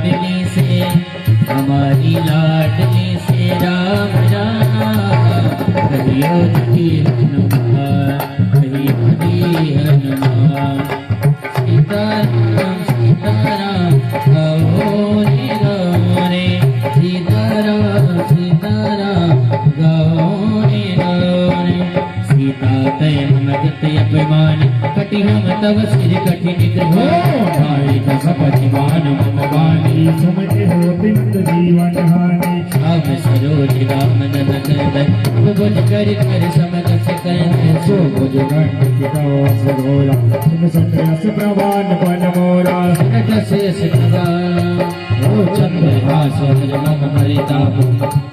लाडली से हमारी लाडली से राम राम कहियो जी हनुमान कहियो जी हनुमान सीताराम सीताराम गाओ रे सीताराम सीताराम गाओ रे सीता तय मगत अभिमान कटि हम तव सिर कठि निद्रभाई सपतिमान मम वाणी समझे हो बिंद जीवन हानि अब सरोज राम नंदन बुझ कर समझ सकन सो बुझ गंड किताओ सघोरा सुन संतयस प्रवान पन मोरा सुनत शेष नवा ओ चंद्रहास मम मरिता